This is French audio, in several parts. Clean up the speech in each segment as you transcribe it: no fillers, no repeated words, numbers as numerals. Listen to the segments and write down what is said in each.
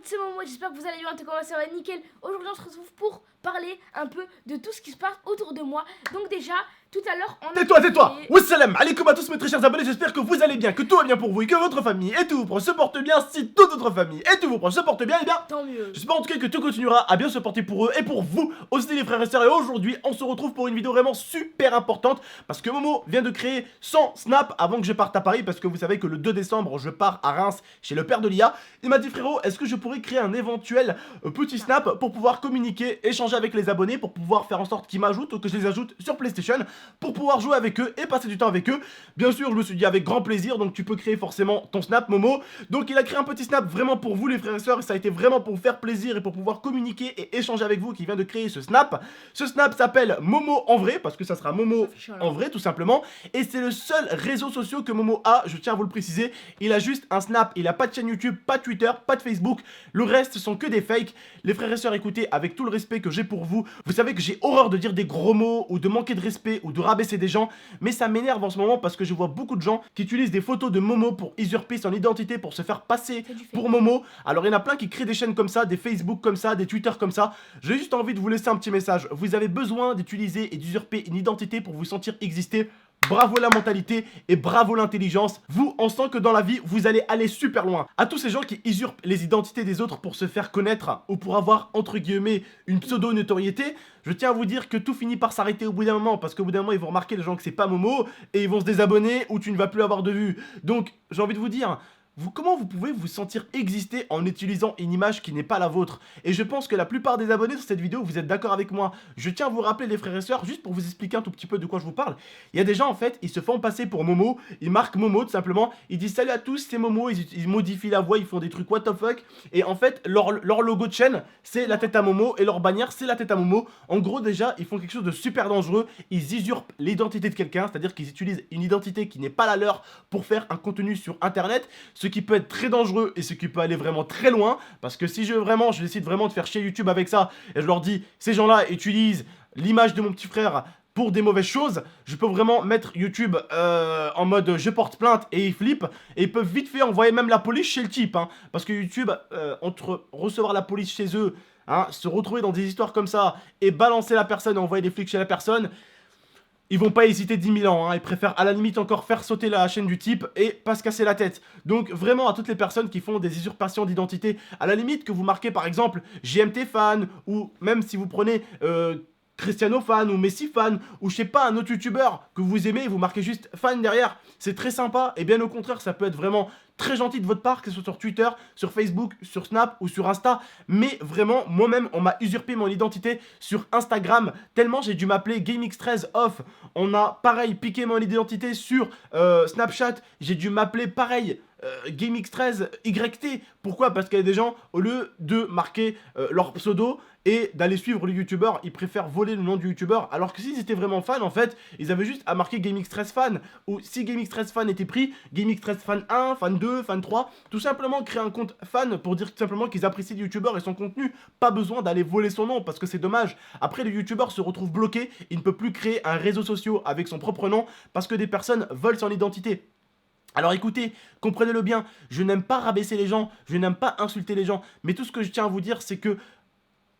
c'est Momo, j'espère que vous allez bien, en tout cas ça va nickel. Aujourd'hui on se retrouve pour parler un peu de tout ce qui se passe autour de moi. Donc déjà, tout à l'heure on a... Tais-toi. Wassalam alaikum à tous mes très chers abonnés, j'espère que vous allez bien, que tout va bien pour vous et que votre famille et tous vos proches se portent bien. Si toute votre famille et tous vos proches se portent bien, et bien Tant mieux. j'espère en tout cas que tout continuera à bien se porter pour eux et pour vous aussi les frères et sœurs. Et aujourd'hui on se retrouve pour une vidéo vraiment super importante parce que Momo vient de créer son Snap avant que je parte à Paris, parce que vous savez que le 2 décembre je pars à Reims chez le père de l'IA. Il m'a dit: frérot, est-ce que je pourrais créer un éventuel petit Snap pour pouvoir communiquer, échanger avec les abonnés, pour pouvoir faire en sorte qu'ils m'ajoutent ou que je les ajoute sur PlayStation, pour pouvoir jouer avec eux et passer du temps avec eux. Bien sûr, je me suis dit avec grand plaisir, donc tu peux créer forcément ton Snap, Momo. Donc il a créé un petit Snap vraiment pour vous les frères et sœurs, et ça a été vraiment pour vous faire plaisir et pour pouvoir communiquer et échanger avec vous qu'il vient de créer ce Snap. Ce Snap s'appelle Momo en vrai, parce que ça sera Momo en vrai tout simplement, et c'est le seul réseau social que Momo a, je tiens à vous le préciser. Il a juste un Snap, il a pas de chaîne YouTube, pas de Twitter, pas de Facebook, le reste ce sont que des fakes. Les frères et sœurs, écoutez, avec tout le respect que j'ai pour vous, vous savez que j'ai horreur de dire des gros mots ou de manquer de respect ou de rabaisser des gens, mais ça m'énerve en ce moment parce que je vois beaucoup de gens qui utilisent des photos de Momo pour usurper son identité, pour se faire passer pour Momo. Alors il y en a plein qui créent des chaînes comme ça, des Facebook comme ça, des Twitter comme ça. J'ai juste envie de vous laisser un petit message. Vous avez besoin d'utiliser et d'usurper une identité pour vous sentir exister. Bravo la mentalité et bravo l'intelligence. Vous, on sent que dans la vie, vous allez aller super loin. À tous ces gens qui usurpent les identités des autres pour se faire connaître ou pour avoir, entre guillemets, une pseudo-notoriété, je tiens à vous dire que tout finit par s'arrêter au bout d'un moment, parce qu'au bout d'un moment, ils vont remarquer les gens que c'est pas Momo et ils vont se désabonner ou tu ne vas plus avoir de vues. Donc, j'ai envie de vous dire... Comment vous pouvez vous sentir exister en utilisant une image qui n'est pas la vôtre? Et je pense que la plupart des abonnés sur cette vidéo, vous êtes d'accord avec moi. Je tiens à vous rappeler les frères et sœurs, juste pour vous expliquer un tout petit peu de quoi je vous parle. Il y a des gens en fait, ils se font passer pour Momo, ils marquent Momo tout simplement, ils disent salut à tous, c'est Momo, ils modifient la voix, ils font des trucs what the fuck. Et en fait, leur logo de chaîne, c'est la tête à Momo, et leur bannière, c'est la tête à Momo. En gros déjà, ils font quelque chose de super dangereux, ils usurpent l'identité de quelqu'un, c'est-à-dire qu'ils utilisent une identité qui n'est pas la leur pour faire un contenu sur internet, ce qui peut être très dangereux et ce qui peut aller vraiment très loin, parce que si je décide vraiment de faire chier YouTube avec ça, et je leur dis, ces gens-là utilisent l'image de mon petit frère pour des mauvaises choses, je peux vraiment mettre YouTube en mode je porte plainte et ils flippent, et ils peuvent vite fait envoyer même la police chez le type, hein, parce que YouTube, entre recevoir la police chez eux, hein, se retrouver dans des histoires comme ça, et balancer la personne, envoyer des flics chez la personne, ils vont pas hésiter 10 000 ans, hein. Ils préfèrent à la limite encore faire sauter la chaîne du type et pas se casser la tête. Donc vraiment à toutes les personnes qui font des usurpations d'identité, à la limite que vous marquez par exemple GMT fan, ou même si vous prenez Cristiano fan ou Messi fan, ou je sais pas un autre youtubeur que vous aimez et vous marquez juste fan derrière, c'est très sympa, et bien au contraire ça peut être vraiment très gentil de votre part, que ce soit sur Twitter, sur Facebook, sur Snap ou sur Insta. Mais vraiment, moi-même, on m'a usurpé mon identité sur Instagram, tellement j'ai dû m'appeler GameX13 Off. On a, pareil, piqué mon identité sur Snapchat, j'ai dû m'appeler, pareil, GameX13 YT. Pourquoi? Parce qu'il y a des gens, au lieu de marquer leur pseudo et d'aller suivre le youtubeur, ils préfèrent voler le nom du youtubeur, alors que s'ils étaient vraiment fans, en fait, ils avaient juste à marquer GameX13 fan, ou si GameX13 fan était pris, GameX13 fan 1, fan 2, fan 3, tout simplement créer un compte fan pour dire tout simplement qu'ils apprécient le youtubeur et son contenu, pas besoin d'aller voler son nom, parce que c'est dommage. Après, le youtubeur se retrouve bloqué, il ne peut plus créer un réseau social avec son propre nom, parce que des personnes volent son identité. Alors écoutez, comprenez-le bien, je n'aime pas rabaisser les gens, je n'aime pas insulter les gens, mais tout ce que je tiens à vous dire, c'est que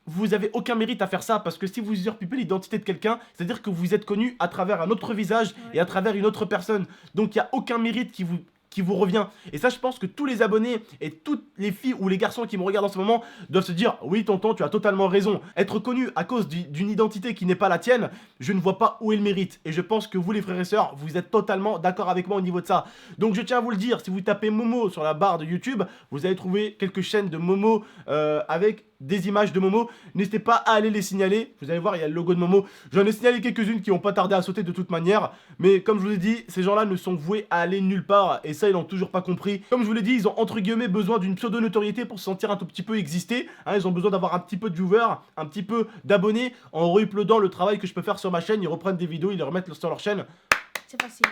vous avez aucun mérite à faire ça, parce que si vous usurpez l'identité de quelqu'un, c'est-à-dire que vous êtes connu à travers un autre visage et à travers une autre personne. Donc il n'y a aucun mérite qui vous revient. Et ça, je pense que tous les abonnés et toutes les filles ou les garçons qui me regardent en ce moment doivent se dire: oui tonton, tu as totalement raison. Être connu à cause d'une identité qui n'est pas la tienne, je ne vois pas où est le mérite. Et je pense que vous les frères et sœurs, vous êtes totalement d'accord avec moi au niveau de ça. Donc je tiens à vous le dire, si vous tapez Momo sur la barre de YouTube, vous allez trouver quelques chaînes de Momo avec des images de Momo. N'hésitez pas à aller les signaler. Vous allez voir, il y a le logo de Momo. J'en ai signalé quelques-unes qui n'ont pas tardé à sauter de toute manière. Mais comme je vous l'ai dit, ces gens-là ne sont voués à aller nulle part. Et ça, ils n'ont toujours pas compris. Comme je vous l'ai dit, ils ont entre guillemets besoin d'une pseudo-notoriété pour se sentir un tout petit peu exister. Hein, ils ont besoin d'avoir un petit peu de viewers, un petit peu d'abonnés. En re-uploadant le travail que je peux faire sur ma chaîne, ils reprennent des vidéos, ils les remettent sur leur chaîne. C'est facile.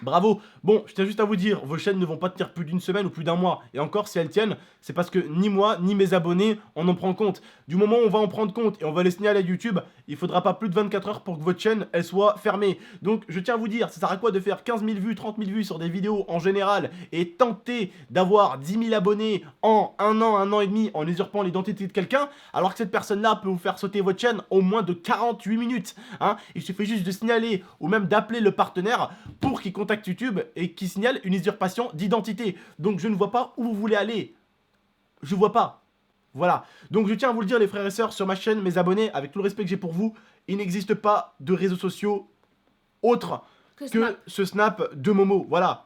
Bravo. Bon, je tiens juste à vous dire, vos chaînes ne vont pas tenir plus d'une semaine ou plus d'un mois. Et encore, si elles tiennent, c'est parce que ni moi, ni mes abonnés, on en prend compte. Du moment où on va en prendre compte et on va les signaler à YouTube, il faudra pas plus de 24 heures pour que votre chaîne, elle soit fermée. Donc, je tiens à vous dire, ça sert à quoi de faire 15 000 vues, 30 000 vues sur des vidéos en général et tenter d'avoir 10 000 abonnés en un an et demi en usurpant l'identité de quelqu'un, alors que cette personne-là peut vous faire sauter votre chaîne au moins de 48 minutes. Hein. Il suffit juste de signaler ou même d'appeler le partenaire pour qu'il contacte YouTube et qui signale une usurpation d'identité. Donc je ne vois pas où vous voulez aller. Je vois pas. Voilà. Donc je tiens à vous le dire les frères et sœurs, sur ma chaîne, mes abonnés, avec tout le respect que j'ai pour vous, il n'existe pas de réseaux sociaux autres que ce Snap de Momo. Voilà.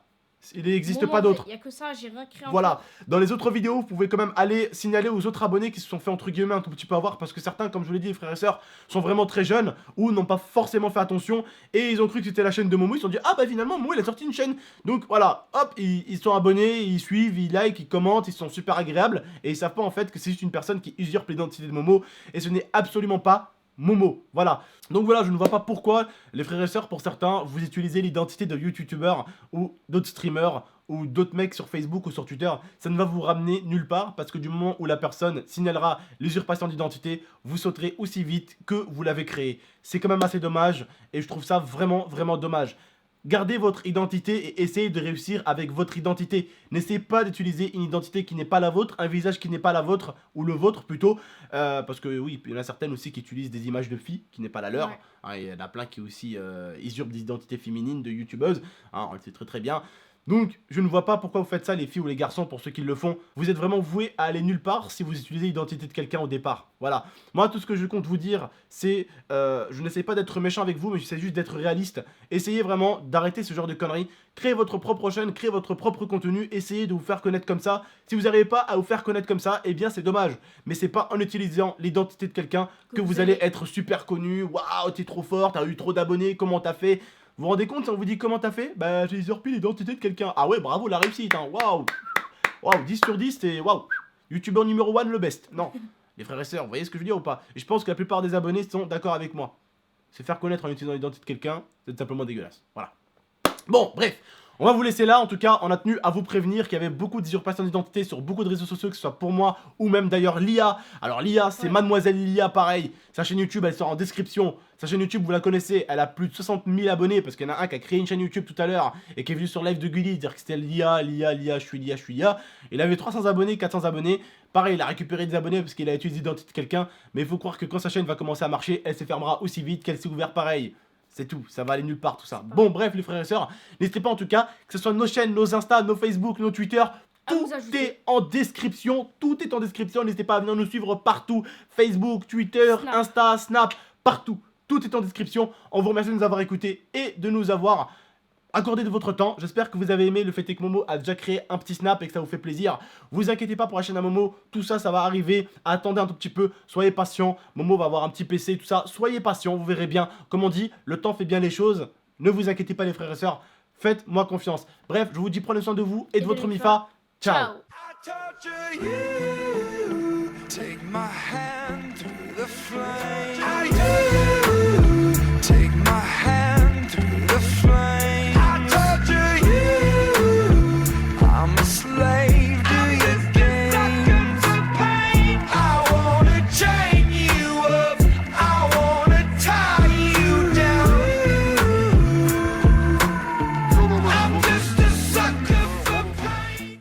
Il n'existe pas d'autres. Il n'y a que ça, j'ai rien créé. Voilà. Dans les autres vidéos, vous pouvez quand même aller signaler aux autres abonnés qui se sont fait entre guillemets un tout petit peu avoir, parce que certains, comme je vous l'ai dit, les frères et sœurs, sont vraiment très jeunes ou n'ont pas forcément fait attention et ils ont cru que c'était la chaîne de Momo. Ils se sont dit ah bah finalement Momo il a sorti une chaîne. Donc voilà, hop, ils sont abonnés, ils suivent, ils like, ils commentent, ils sont super agréables et ils savent pas en fait que c'est juste une personne qui usurpe l'identité de Momo et ce n'est absolument pas Momo, voilà. Donc voilà, je ne vois pas pourquoi, les frères et sœurs, pour certains, vous utilisez l'identité de YouTubeurs ou d'autres streamers ou d'autres mecs sur Facebook ou sur Twitter. Ça ne va vous ramener nulle part parce que du moment où la personne signalera l'usurpation d'identité, vous sauterez aussi vite que vous l'avez créé. C'est quand même assez dommage et je trouve ça vraiment, vraiment dommage. Gardez votre identité et essayez de réussir avec votre identité. N'essayez pas d'utiliser une identité qui n'est pas la vôtre, un visage qui n'est pas la vôtre, ou le vôtre plutôt. Parce que oui, il y en a certaines aussi qui utilisent des images de filles qui n'est pas la leur. Ouais. Hein, il y en a plein qui aussi usurpent des identités féminines de youtubeuses. Hein, on le sait très très bien. Donc, je ne vois pas pourquoi vous faites ça, les filles ou les garçons, pour ceux qui le font. Vous êtes vraiment voués à aller nulle part si vous utilisez l'identité de quelqu'un au départ. Voilà. Moi, tout ce que je compte vous dire, c'est... je n'essaie pas d'être méchant avec vous, mais j'essaie juste d'être réaliste. Essayez vraiment d'arrêter ce genre de conneries. Créez votre propre chaîne, créez votre propre contenu, essayez de vous faire connaître comme ça. Si vous n'arrivez pas à vous faire connaître comme ça, eh bien, c'est dommage. Mais c'est pas en utilisant l'identité de quelqu'un que vous allez être super connu. Waouh, t'es trop fort, t'as eu trop d'abonnés, comment t'as fait ? Vous vous rendez compte si on vous dit comment t'as fait? Bah j'ai usurpé l'identité de quelqu'un. Ah ouais, bravo, la réussite, hein. Waouh. Waouh, 10 sur 10, c'est waouh. YouTubeur numéro 1, le best. Non, les frères et sœurs, vous voyez ce que je veux dire ou pas? Et je pense que la plupart des abonnés sont d'accord avec moi. Se faire connaître en utilisant l'identité de quelqu'un, c'est simplement dégueulasse. Voilà. Bon, bref. On va vous laisser là, en tout cas, on a tenu à vous prévenir qu'il y avait beaucoup d'usurpation d'identité sur beaucoup de réseaux sociaux, que ce soit pour moi ou même d'ailleurs l'IA. Alors l'IA, c'est Mademoiselle l'IA, pareil. Sa chaîne YouTube, elle sort en description. Sa chaîne YouTube, vous la connaissez, elle a plus de 60 000 abonnés parce qu'il y en a un qui a créé une chaîne YouTube tout à l'heure et qui est venu sur live de Gulli dire que c'était l'IA, je suis l'IA. Il avait 300 abonnés, 400 abonnés. Pareil, il a récupéré des abonnés parce qu'il a utilisé l'identité de quelqu'un. Mais il faut croire que quand sa chaîne va commencer à marcher, elle se fermera aussi vite qu'elle s'est ouverte pareil. C'est tout, ça va aller nulle part tout ça. Bon bref les frères et sœurs, n'hésitez pas en tout cas, que ce soit nos chaînes, nos Insta, nos Facebook, nos Twitter, tout est en description, n'hésitez pas à venir nous suivre partout, Facebook, Twitter, Snap. Insta, Snap, partout, tout est en description. On vous remercie de nous avoir écoutés et de nous avoir accordé de votre temps. J'espère que vous avez aimé. Le fait est que Momo a déjà créé un petit snap et que ça vous fait plaisir. Vous inquiétez pas pour la chaîne à Momo, tout ça, ça va arriver. Attendez un tout petit peu, soyez patient. Momo va avoir un petit PC, tout ça. Soyez patient, vous verrez bien. Comme on dit, le temps fait bien les choses. Ne vous inquiétez pas les frères et sœurs, faites-moi confiance. Bref, je vous dis prenez soin de vous et de votre Mifa. Ciao. Ciao. I torture you, take my hand through the flame.